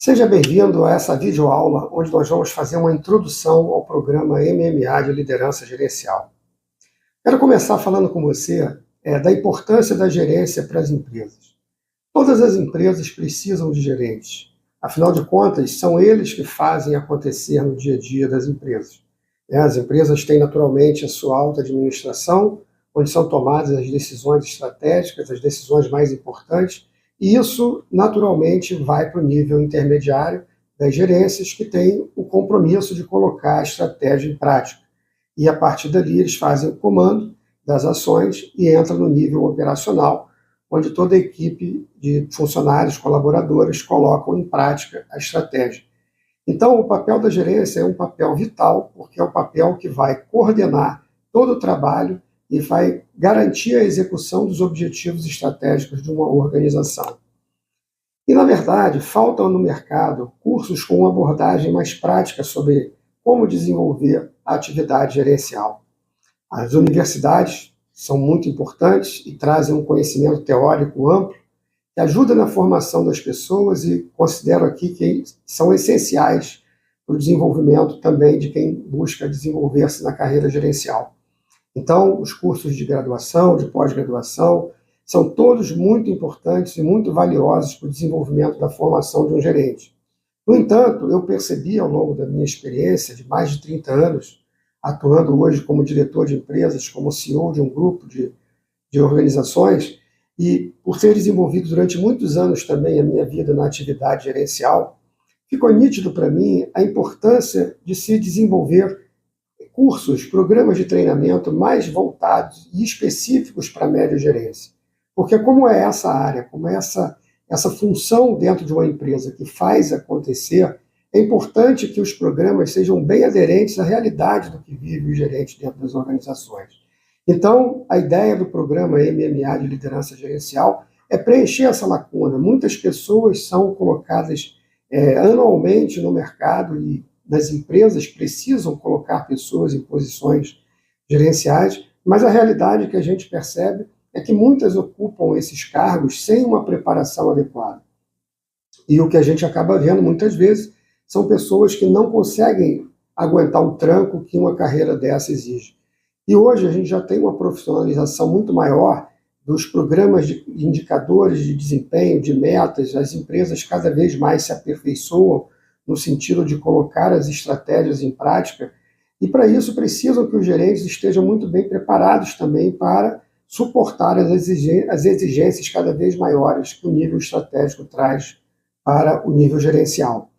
Seja bem-vindo a essa videoaula, onde nós vamos fazer uma introdução ao programa MMA de Liderança Gerencial. Quero começar falando com você da importância da gerência para as empresas. Todas as empresas precisam de gerentes. Afinal de contas, são eles que fazem acontecer no dia a dia das empresas. As empresas têm naturalmente a sua alta administração, onde são tomadas as decisões estratégicas, as decisões mais importantes, e isso naturalmente vai para o nível intermediário das gerências, que têm o compromisso de colocar a estratégia em prática. E a partir dali eles fazem o comando das ações e entram no nível operacional, onde toda a equipe de funcionários, colaboradores, colocam em prática a estratégia. Então, o papel da gerência é um papel vital, porque é o papel que vai coordenar todo o trabalho e vai garantir a execução dos objetivos estratégicos de uma organização. E, na verdade, faltam no mercado cursos com uma abordagem mais prática sobre como desenvolver a atividade gerencial. As universidades são muito importantes e trazem um conhecimento teórico amplo que ajuda na formação das pessoas e considero aqui que são essenciais para o desenvolvimento também de quem busca desenvolver-se na carreira gerencial. Então, os cursos de graduação, de pós-graduação, são todos muito importantes e muito valiosos para o desenvolvimento da formação de um gerente. No entanto, eu percebi ao longo da minha experiência de mais de 30 anos, atuando hoje como diretor de empresas, como CEO de um grupo de organizações, e por ter desenvolvido durante muitos anos também a minha vida na atividade gerencial, ficou nítido para mim a importância de se desenvolver cursos, programas de treinamento mais voltados e específicos para a média gerência. Porque como é essa área, como é essa função dentro de uma empresa que faz acontecer, é importante que os programas sejam bem aderentes à realidade do que vive o gerente dentro das organizações. Então, a ideia do programa MMA de Liderança Gerencial é preencher essa lacuna. Muitas pessoas são colocadas anualmente no mercado e das empresas precisam colocar pessoas em posições gerenciais, mas a realidade que a gente percebe é que muitas ocupam esses cargos sem uma preparação adequada. E o que a gente acaba vendo muitas vezes são pessoas que não conseguem aguentar o tranco que uma carreira dessa exige. E hoje a gente já tem uma profissionalização muito maior dos programas de indicadores de desempenho, de metas, as empresas cada vez mais se aperfeiçoam no sentido de colocar as estratégias em prática, e para isso precisam que os gerentes estejam muito bem preparados também para suportar as exigências cada vez maiores que o nível estratégico traz para o nível gerencial.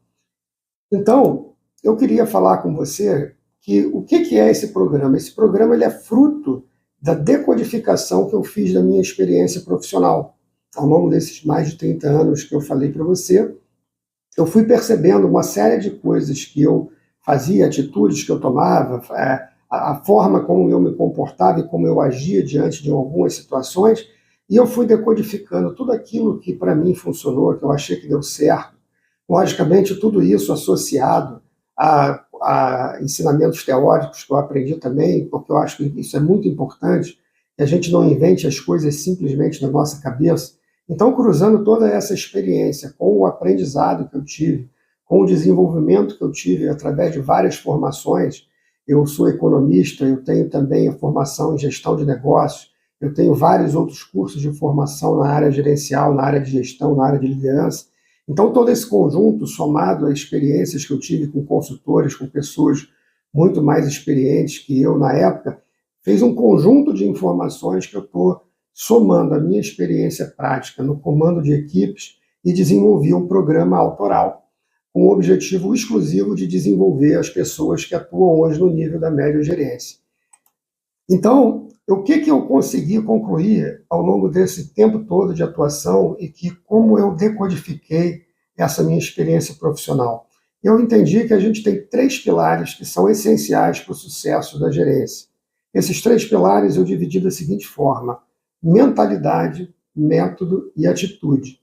Então, eu queria falar com você que o que é esse programa? Esse programa ele é fruto da decodificação que eu fiz da minha experiência profissional. Ao longo desses mais de 30 anos que eu falei para você, eu fui percebendo uma série de coisas que eu fazia, atitudes que eu tomava, a forma como eu me comportava e como eu agia diante de algumas situações, e eu fui decodificando tudo aquilo que para mim funcionou, que eu achei que deu certo. Logicamente, tudo isso associado a ensinamentos teóricos que eu aprendi também, porque eu acho que isso é muito importante, que a gente não invente as coisas simplesmente na nossa cabeça. Então, cruzando toda essa experiência com o aprendizado que eu tive, com o desenvolvimento que eu tive através de várias formações, eu sou economista, eu tenho também a formação em gestão de negócios, eu tenho vários outros cursos de formação na área gerencial, na área de gestão, na área de liderança. Então, todo esse conjunto, somado a experiências que eu tive com consultores, com pessoas muito mais experientes que eu na época, fez um conjunto de informações que eu estou somando a minha experiência prática no comando de equipes e desenvolvi um programa autoral com o objetivo exclusivo de desenvolver as pessoas que atuam hoje no nível da média gerência. Então, o que eu consegui concluir ao longo desse tempo todo de atuação e como eu decodifiquei essa minha experiência profissional? Eu entendi que a gente tem 3 pilares que são essenciais para o sucesso da gerência. Esses 3 pilares eu dividi da seguinte forma: mentalidade, método e atitude.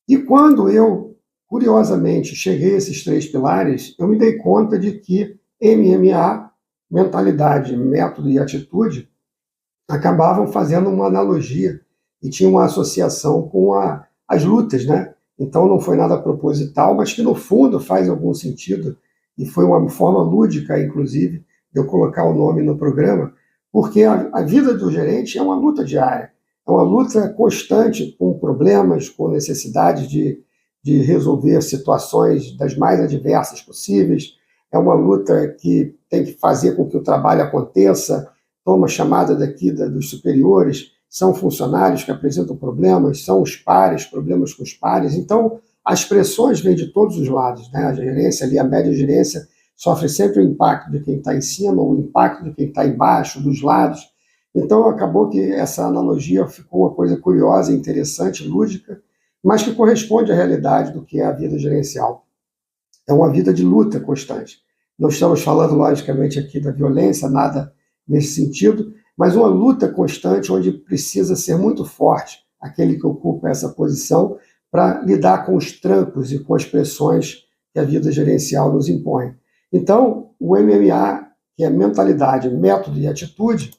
E quando eu, curiosamente, cheguei a esses 3 pilares, eu me dei conta de que MMA, mentalidade, método e atitude, acabavam fazendo uma analogia e tinham uma associação com as lutas, né? Então não foi nada proposital, mas que no fundo faz algum sentido, e foi uma forma lúdica, inclusive, de eu colocar o nome no programa, porque a vida do gerente é uma luta diária, é uma luta constante com problemas, com necessidade de resolver situações das mais adversas possíveis, é uma luta que tem que fazer com que o trabalho aconteça, toma chamada daqui dos superiores, são funcionários que apresentam problemas, são os pares, problemas com os pares. Então, as pressões vêm de todos os lados, né? A gerência ali, a média gerência, sofre sempre o impacto de quem está em cima, o impacto de quem está embaixo, dos lados. Então, acabou que essa analogia ficou uma coisa curiosa, interessante, lúdica, mas que corresponde à realidade do que é a vida gerencial. É uma vida de luta constante. Não estamos falando, logicamente, aqui da violência, nada nesse sentido, mas uma luta constante onde precisa ser muito forte aquele que ocupa essa posição para lidar com os trancos e com as pressões que a vida gerencial nos impõe. Então, o MMA, que é mentalidade, método e atitude,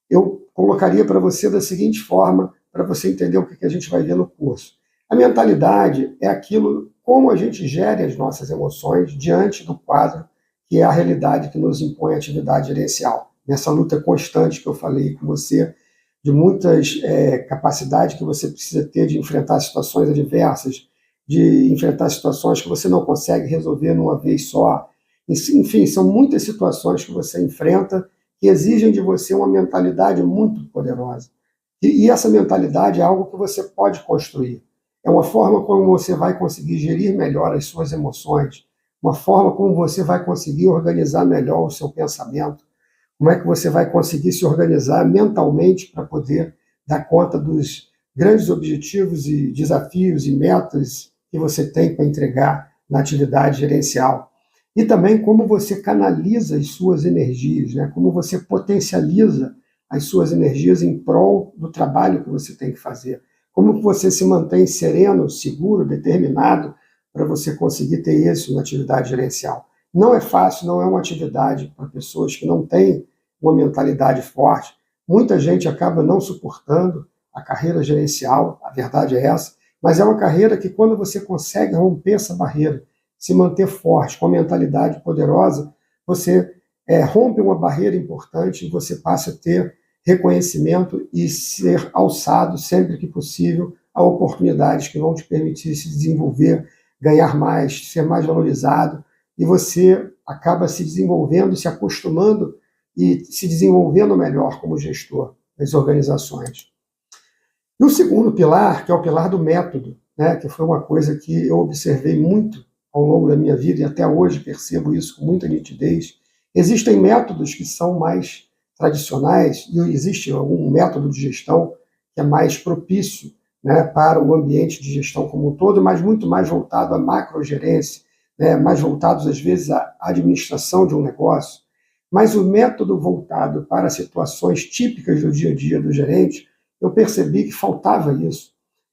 eu colocaria para você da seguinte forma, para você entender o que a gente vai ver no curso. A mentalidade é aquilo, como a gente gere as nossas emoções diante do quadro que é a realidade que nos impõe a atividade gerencial. Nessa luta constante que eu falei com você, de muitas capacidades que você precisa ter de enfrentar situações adversas, de enfrentar situações que você não consegue resolver numa vez só. Enfim, são muitas situações que você enfrenta que exigem de você uma mentalidade muito poderosa. E essa mentalidade é algo que você pode construir. É uma forma como você vai conseguir gerir melhor as suas emoções, uma forma como você vai conseguir organizar melhor o seu pensamento, como é que você vai conseguir se organizar mentalmente para poder dar conta dos grandes objetivos e desafios e metas que você tem para entregar na atividade gerencial. E também como você canaliza as suas energias, né? Como você potencializa as suas energias em prol do trabalho que você tem que fazer. Como você se mantém sereno, seguro, determinado para você conseguir ter êxito na atividade gerencial. Não é fácil, não é uma atividade para pessoas que não têm uma mentalidade forte. Muita gente acaba não suportando a carreira gerencial, a verdade é essa, mas é uma carreira que quando você consegue romper essa barreira, se manter forte, com a mentalidade poderosa, você rompe uma barreira importante e você passa a ter reconhecimento e ser alçado sempre que possível a oportunidades que vão te permitir se desenvolver, ganhar mais, ser mais valorizado, e você acaba se desenvolvendo, se acostumando e se desenvolvendo melhor como gestor das organizações. E o segundo pilar, que é o pilar do método, né, que foi uma coisa que eu observei muito ao longo da minha vida e até hoje percebo isso com muita nitidez. Existem métodos que são mais tradicionais e existe algum método de gestão que é mais propício, né, para o ambiente de gestão como um todo, mas muito mais voltado à macrogerência, né, mais voltados às vezes à administração de um negócio. Mas o método voltado para situações típicas do dia a dia do gerente, eu percebi que faltava isso.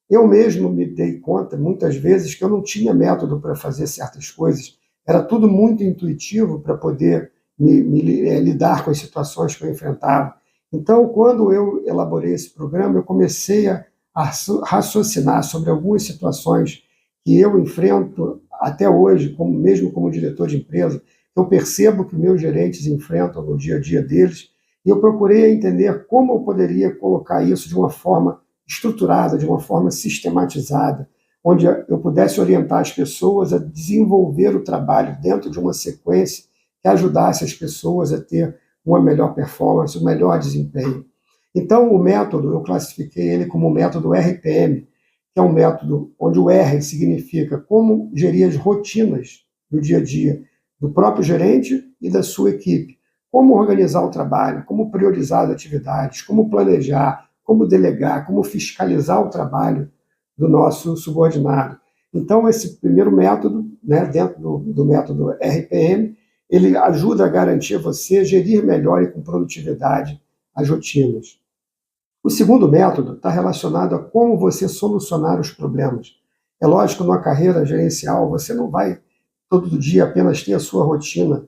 Eu mesmo me dei conta, muitas vezes, que eu não tinha método para fazer certas coisas. Era tudo muito intuitivo para poder lidar com as situações que eu enfrentava. Então, quando eu elaborei esse programa, eu comecei a raciocinar sobre algumas situações que eu enfrento até hoje, mesmo como diretor de empresa, eu percebo que meus gerentes enfrentam no dia a dia deles, e eu procurei entender como eu poderia colocar isso de uma forma estruturada, de uma forma sistematizada, onde eu pudesse orientar as pessoas a desenvolver o trabalho dentro de uma sequência que ajudasse as pessoas a ter uma melhor performance, um melhor desempenho. Então, o método, eu classifiquei ele como o método RPM, que é um método onde o R significa como gerir as rotinas do dia a dia do próprio gerente e da sua equipe. Como organizar o trabalho, como priorizar as atividades, como planejar, como delegar, como fiscalizar o trabalho do nosso subordinado. Então, esse primeiro método, né, dentro do método RPM, ele ajuda a garantir a você gerir melhor e com produtividade as rotinas. O segundo método está relacionado a como você solucionar os problemas. É lógico, numa carreira gerencial, você não vai todo dia apenas ter a sua rotina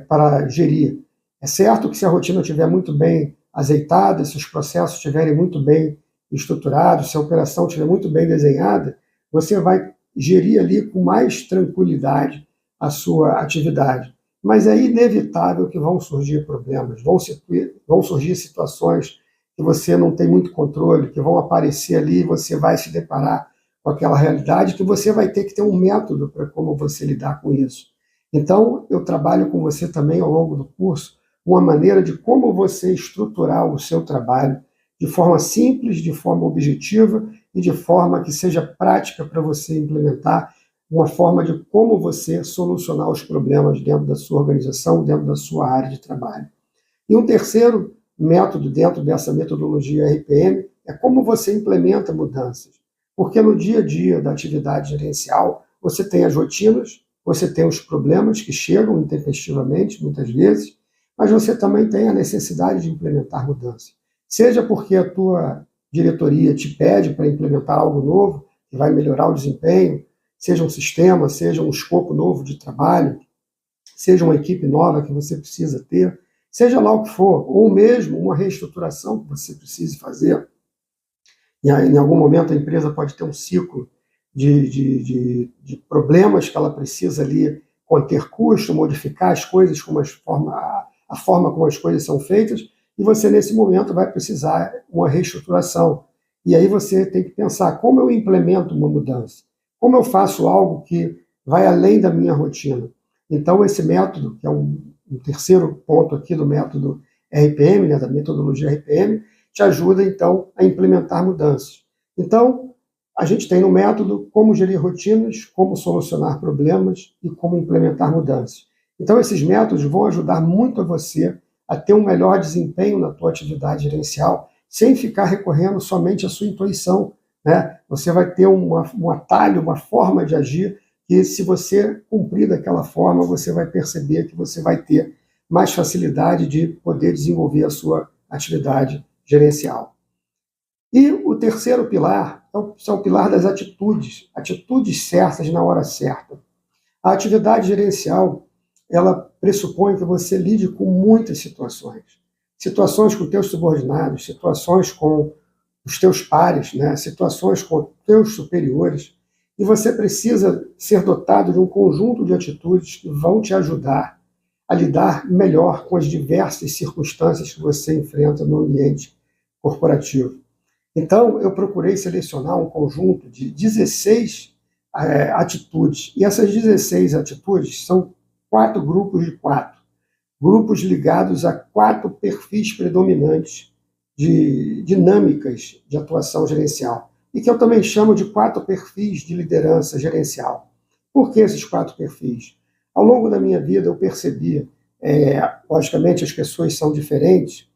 para gerir. É certo que se a rotina estiver muito bem azeitada, se os processos estiverem muito bem estruturados, se a operação estiver muito bem desenhada, você vai gerir ali com mais tranquilidade a sua atividade. Mas é inevitável que vão surgir problemas, vão surgir situações que você não tem muito controle, que vão aparecer ali e você vai se deparar com aquela realidade que você vai ter que ter um método para como você lidar com isso. Então, eu trabalho com você também ao longo do curso uma maneira de como você estruturar o seu trabalho de forma simples, de forma objetiva e de forma que seja prática para você implementar uma forma de como você solucionar os problemas dentro da sua organização, dentro da sua área de trabalho. E um terceiro método dentro dessa metodologia RPM é como você implementa mudanças. Porque no dia a dia da atividade gerencial, você tem as rotinas, você tem os problemas que chegam intempestivamente, muitas vezes, mas você também tem a necessidade de implementar mudanças. Seja porque a tua diretoria te pede para implementar algo novo, que vai melhorar o desempenho, seja um sistema, seja um escopo novo de trabalho, seja uma equipe nova que você precisa ter, seja lá o que for, ou mesmo uma reestruturação que você precise fazer. E aí, em algum momento a empresa pode ter um ciclo de problemas que ela precisa ali conter custo, modificar as coisas, a forma como as coisas são feitas, e você nesse momento vai precisar uma reestruturação. E aí você tem que pensar como eu implemento uma mudança, como eu faço algo que vai além da minha rotina. Então esse método, que é um terceiro ponto aqui do método RPM, né, da metodologia RPM, te ajuda então a implementar mudanças. Então, a gente tem no método como gerir rotinas, como solucionar problemas e como implementar mudanças. Então, esses métodos vão ajudar muito a você a ter um melhor desempenho na tua atividade gerencial, sem ficar recorrendo somente à sua intuição, né? Você vai ter um atalho, uma forma de agir, que se você cumprir daquela forma, você vai perceber que você vai ter mais facilidade de poder desenvolver a sua atividade gerencial. E o terceiro pilar é o pilar das atitudes certas na hora certa. A atividade gerencial, ela pressupõe que você lide com muitas situações com teus subordinados, situações com os teus pares, né? Situações com teus superiores, e você precisa ser dotado de um conjunto de atitudes que vão te ajudar a lidar melhor com as diversas circunstâncias que você enfrenta no ambiente corporativo. Então, eu procurei selecionar um conjunto de 16 atitudes, e essas 16 atitudes são 4 grupos de 4, grupos ligados a 4 perfis predominantes de dinâmicas de atuação gerencial, e que eu também chamo de 4 perfis de liderança gerencial. Por que esses 4 perfis? Ao longo da minha vida eu percebi, logicamente as pessoas são diferentes,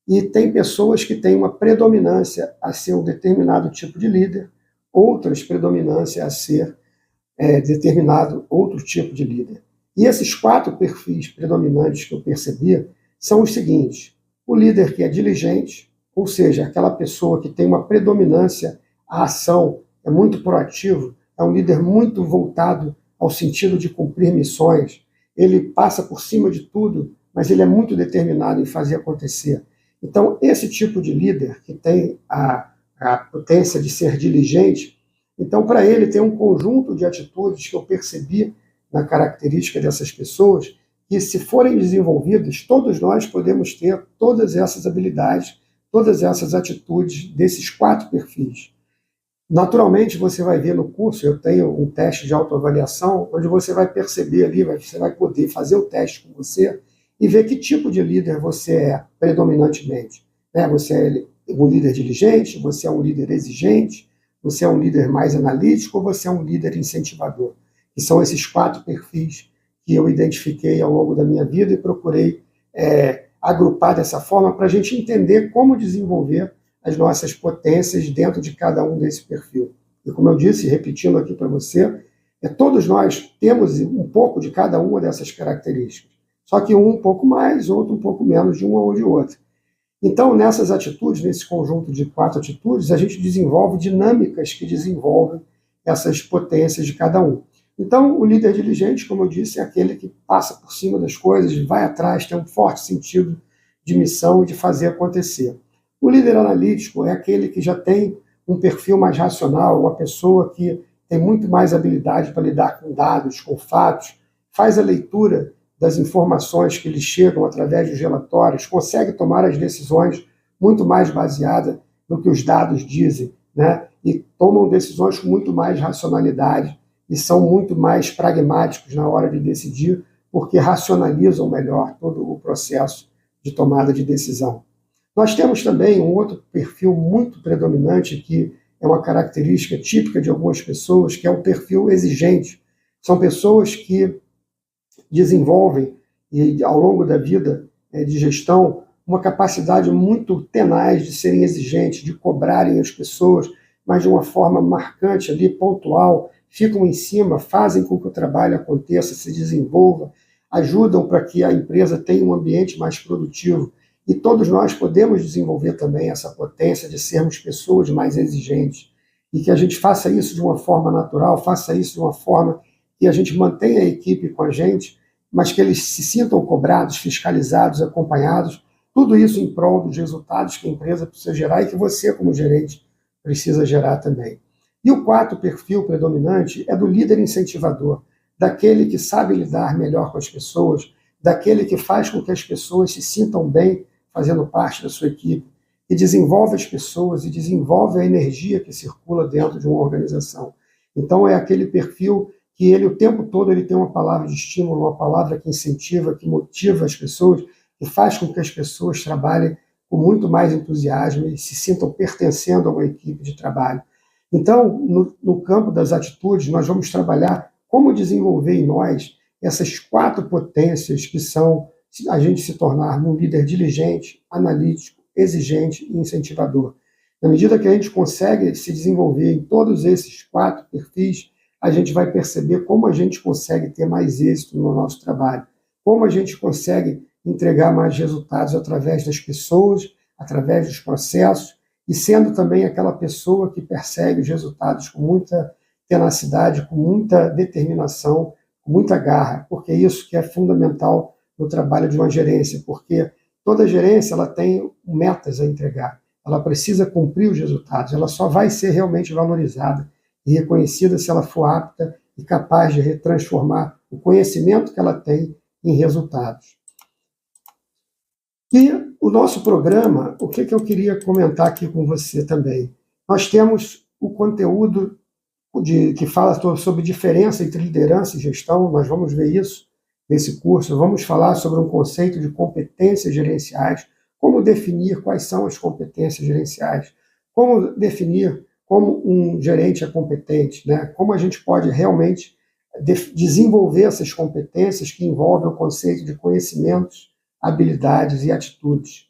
e tem pessoas que têm uma predominância a ser um determinado tipo de líder, outras predominância a ser determinado outro tipo de líder. E esses 4 perfis predominantes que eu percebi são os seguintes: o líder que é diligente, ou seja, aquela pessoa que tem uma predominância à ação, é muito proativo, é um líder muito voltado ao sentido de cumprir missões, ele passa por cima de tudo, mas ele é muito determinado em fazer acontecer. Então, esse tipo de líder que tem a potência de ser diligente, então, para ele, tem um conjunto de atitudes que eu percebi na característica dessas pessoas, que se forem desenvolvidas, todos nós podemos ter todas essas habilidades, todas essas atitudes desses 4 perfis. Naturalmente, você vai ver no curso, eu tenho um teste de autoavaliação, onde você vai perceber ali, você vai poder fazer o teste com você e ver que tipo de líder você é predominantemente. Você é um líder diligente, você é um líder exigente, você é um líder mais analítico ou você é um líder incentivador. E são esses 4 perfis que eu identifiquei ao longo da minha vida e procurei agrupar dessa forma para a gente entender como desenvolver as nossas potências dentro de cada um desse perfil. E como eu disse, repetindo aqui para você, todos nós temos um pouco de cada uma dessas características. Só que um pouco mais, outro um pouco menos de uma ou de outra. Então, nessas atitudes, nesse conjunto de 4 atitudes, a gente desenvolve dinâmicas que desenvolvem essas potências de cada um. Então, o líder diligente, como eu disse, é aquele que passa por cima das coisas, vai atrás, tem um forte sentido de missão e de fazer acontecer. O líder analítico é aquele que já tem um perfil mais racional, uma pessoa que tem muito mais habilidade para lidar com dados, com fatos, faz a leitura das informações que lhe chegam através dos relatórios, consegue tomar as decisões muito mais baseadas no que os dados dizem, né? E tomam decisões com muito mais racionalidade e são muito mais pragmáticos na hora de decidir, porque racionalizam melhor todo o processo de tomada de decisão. Nós temos também um outro perfil muito predominante, que é uma característica típica de algumas pessoas, que é o perfil exigente. São pessoas que desenvolvem, e ao longo da vida de gestão, uma capacidade muito tenaz de serem exigentes, de cobrarem as pessoas, mas de uma forma marcante ali, pontual, ficam em cima, fazem com que o trabalho aconteça, se desenvolva, ajudam para que a empresa tenha um ambiente mais produtivo. E todos nós podemos desenvolver também essa potência de sermos pessoas mais exigentes. E que a gente faça isso de uma forma natural, faça isso de uma forma que a gente mantenha a equipe com a gente, mas que eles se sintam cobrados, fiscalizados, acompanhados, tudo isso em prol dos resultados que a empresa precisa gerar e que você, como gerente, precisa gerar também. E o quarto perfil predominante é do líder incentivador, daquele que sabe lidar melhor com as pessoas, daquele que faz com que as pessoas se sintam bem fazendo parte da sua equipe, e desenvolve as pessoas e desenvolve a energia que circula dentro de uma organização. Então é aquele perfil que ele o tempo todo ele tem uma palavra de estímulo, uma palavra que incentiva, que motiva as pessoas, que faz com que as pessoas trabalhem com muito mais entusiasmo e se sintam pertencendo a uma equipe de trabalho. Então, no campo das atitudes, nós vamos trabalhar como desenvolver em nós essas quatro potências que são a gente se tornar um líder diligente, analítico, exigente e incentivador. Na medida que a gente consegue se desenvolver em todos esses quatro perfis, a gente vai perceber como a gente consegue ter mais êxito no nosso trabalho, como a gente consegue entregar mais resultados através das pessoas, através dos processos, e sendo também aquela pessoa que persegue os resultados com muita tenacidade, com muita determinação, com muita garra, porque é isso que é fundamental no trabalho de uma gerência, porque toda gerência ela tem metas a entregar, ela precisa cumprir os resultados, ela só vai ser realmente valorizada e reconhecida se ela for apta e capaz de retransformar o conhecimento que ela tem em resultados. E o nosso programa, o que eu queria comentar aqui com você também? Nós temos o conteúdo que fala sobre diferença entre liderança e gestão, nós vamos ver isso nesse curso, vamos falar sobre um conceito de competências gerenciais, como definir quais são as competências gerenciais, como definir como um gerente é competente, né? Como a gente pode realmente desenvolver essas competências que envolvem o conceito de conhecimentos, habilidades e atitudes.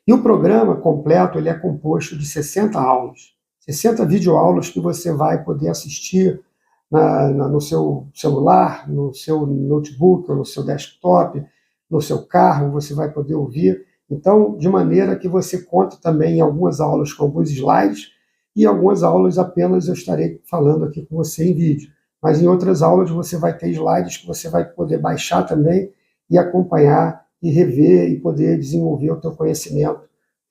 E o programa completo ele é composto de 60 aulas, 60 videoaulas que você vai poder assistir no seu celular, no seu notebook, no seu desktop, no seu carro, você vai poder ouvir. Então, de maneira que você conta também em algumas aulas com alguns slides e algumas aulas apenas eu estarei falando aqui com você em vídeo. Mas em outras aulas você vai ter slides que você vai poder baixar também e acompanhar e rever e poder desenvolver o teu conhecimento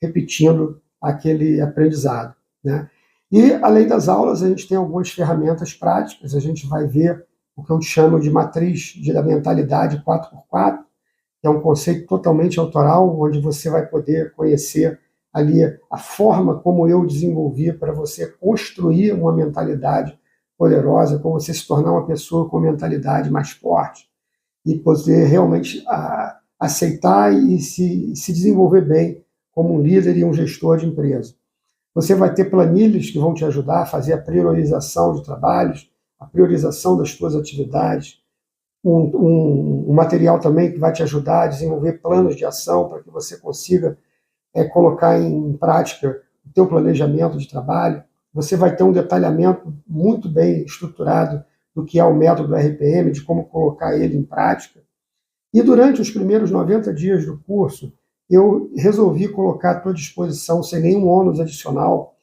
repetindo aquele aprendizado, né? E, além das aulas, a gente tem algumas ferramentas práticas, a gente vai ver o que eu chamo de matriz da mentalidade 4x4, que é um conceito totalmente autoral, onde você vai poder conhecer ali a forma como eu desenvolvi para você construir uma mentalidade poderosa, para você se tornar uma pessoa com mentalidade mais forte e poder realmente aceitar e se desenvolver bem como um líder e um gestor de empresa. Você vai ter planilhas que vão te ajudar a fazer a priorização de trabalhos, a priorização das suas atividades, um material também que vai te ajudar a desenvolver planos de ação para que você consiga colocar em prática o teu planejamento de trabalho. Você vai ter um detalhamento muito bem estruturado do que é o método RPM, de como colocar ele em prática. E durante os primeiros 90 dias do curso, eu resolvi colocar à tua disposição, sem nenhum ônus adicional,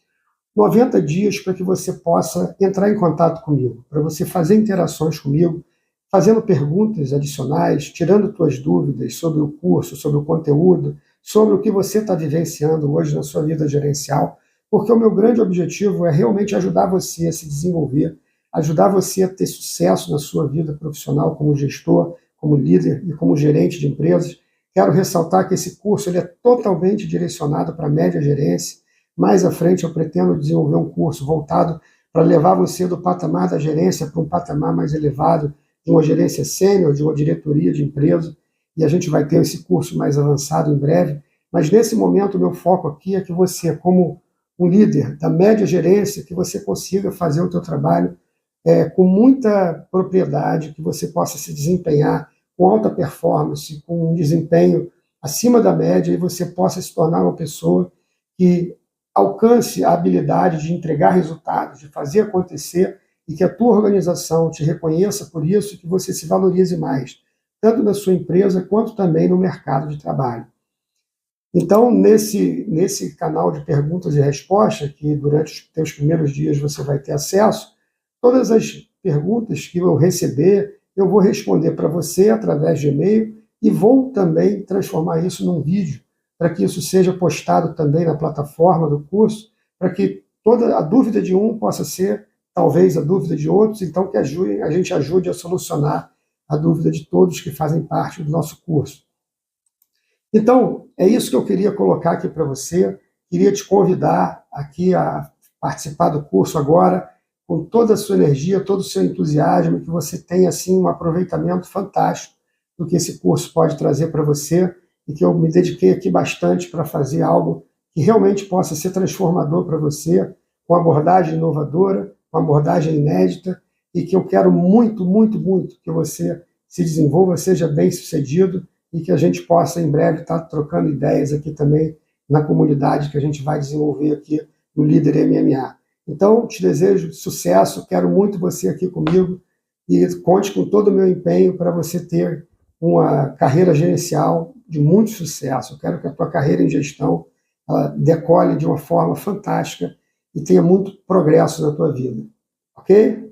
90 dias para que você possa entrar em contato comigo, para você fazer interações comigo, fazendo perguntas adicionais, tirando tuas dúvidas sobre o curso, sobre o conteúdo, sobre o que você está vivenciando hoje na sua vida gerencial, porque o meu grande objetivo é realmente ajudar você a se desenvolver, ajudar você a ter sucesso na sua vida profissional como gestor, como líder e como gerente de empresas. Quero ressaltar que esse curso ele é totalmente direcionado para a média gerência. Mais à frente eu pretendo desenvolver um curso voltado para levar você do patamar da gerência para um patamar mais elevado, de uma gerência sênior, de uma diretoria de empresa, e a gente vai ter esse curso mais avançado em breve. Mas nesse momento o meu foco aqui é que você, como um líder da média gerência, que você consiga fazer o seu trabalho com muita propriedade, que você possa se desempenhar com alta performance, com um desempenho acima da média, e você possa se tornar uma pessoa que alcance a habilidade de entregar resultados, de fazer acontecer, e que a tua organização te reconheça por isso, e que você se valorize mais, tanto na sua empresa quanto também no mercado de trabalho. Então, nesse canal de perguntas e respostas, que durante os teus primeiros dias você vai ter acesso, todas as perguntas que eu receber, eu vou responder para você através de e-mail e vou também transformar isso num vídeo, para que isso seja postado também na plataforma do curso, para que toda a dúvida de um possa ser, talvez, a dúvida de outros, então que a gente ajude a solucionar a dúvida de todos que fazem parte do nosso curso. Então, é isso que eu queria colocar aqui para você. Queria te convidar aqui a participar do curso agora, com toda a sua energia, todo o seu entusiasmo, que você tenha assim, um aproveitamento fantástico do que esse curso pode trazer para você, e que eu me dediquei aqui bastante para fazer algo que realmente possa ser transformador para você, com abordagem inovadora, com abordagem inédita, e que eu quero muito, muito, muito que você se desenvolva, seja bem-sucedido, e que a gente possa, em breve, estar trocando ideias aqui também na comunidade que a gente vai desenvolver aqui no Líder MMA. Então, te desejo sucesso, quero muito você aqui comigo e conte com todo o meu empenho para você ter uma carreira gerencial de muito sucesso. Eu quero que a tua carreira em gestão ela decole de uma forma fantástica e tenha muito progresso na tua vida. Ok?